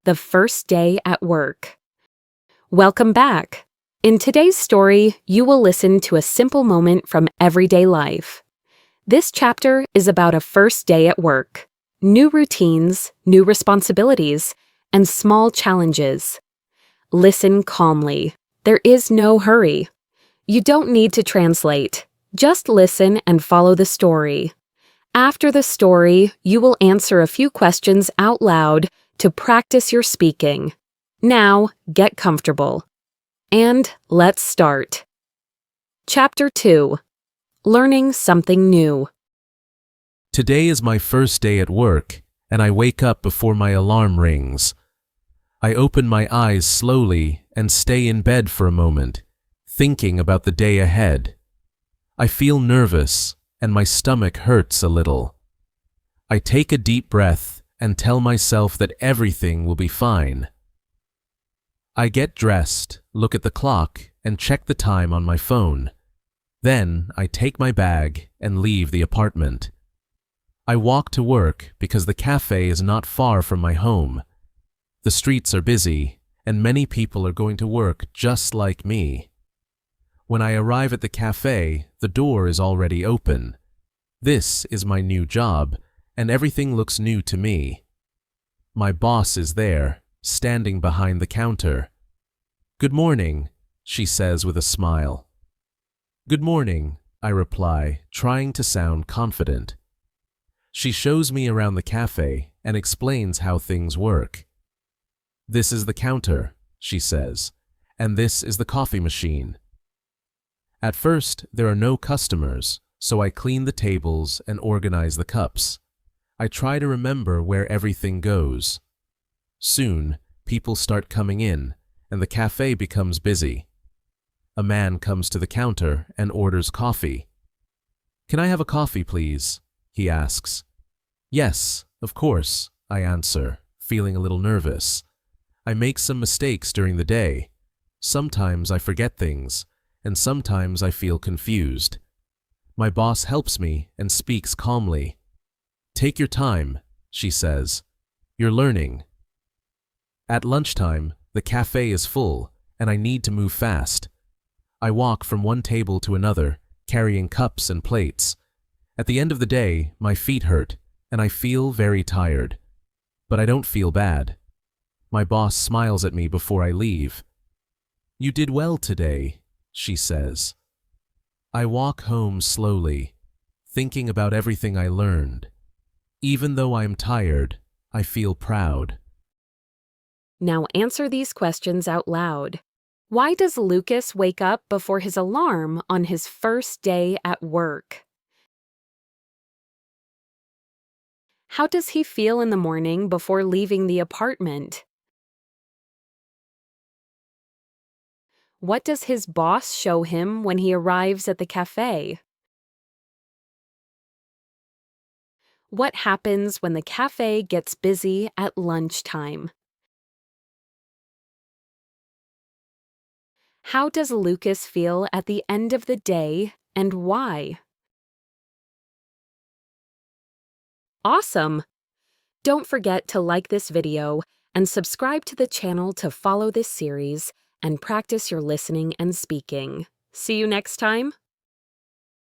The First Day at Work. Welcome back. In today's story, you will listen to a simple moment from everyday life. This chapter is about a first day at work, new routines, new responsibilities, and small challenges. Listen calmly. There is no hurry. You don't need to translate. Just listen and follow the story. After the story, you will answer a few questions out loud to practice your speaking. Now, get comfortable. And let's start. Chapter 2. Learning something new. Today is my first day at work, and I wake up before my alarm rings. I open my eyes slowly and stay in bed for a moment, thinking about the day ahead. I feel nervous, and my stomach hurts a little. I take a deep breath and tell myself that everything will be fine. I get dressed, look at the clock, and check the time on my phone. Then I take my bag and leave the apartment. I walk to work because the cafe is not far from my home. The streets are busy, and many people are going to work just like me. When I arrive at the cafe, the door is already open. This is my new job, and everything looks new to me. My boss is there, standing behind the counter. "Good morning," she says with a smile. "Good morning," I reply, trying to sound confident. She shows me around the cafe and explains how things work. "This is the counter," she says, "and this is the coffee machine." At first, there are no customers, so I clean the tables and organize the cups. I try to remember where everything goes. Soon, people start coming in, and the cafe becomes busy. A man comes to the counter and orders coffee. "Can I have a coffee, please?" he asks. "Yes, of course," I answer, feeling a little nervous. I make some mistakes during the day. Sometimes I forget things, and sometimes I feel confused. My boss helps me and speaks calmly. "Take your time," she says. "You're learning." At lunchtime, the cafe is full, and I need to move fast. I walk from one table to another, carrying cups and plates. At the end of the day, my feet hurt, and I feel very tired. But I don't feel bad. My boss smiles at me before I leave. "You did well today," she says. I walk home slowly, thinking about everything I learned. Even though I am tired, I feel proud. Now answer these questions out loud. Why does Lucas wake up before his alarm on his first day at work? How does he feel in the morning before leaving the apartment? What does his boss show him when he arrives at the cafe? What happens when the cafe gets busy at lunchtime? How does Lucas feel at the end of the day, and why? Awesome! Don't forget to like this video and subscribe to the channel to follow this series and practice your listening and speaking. See you next time.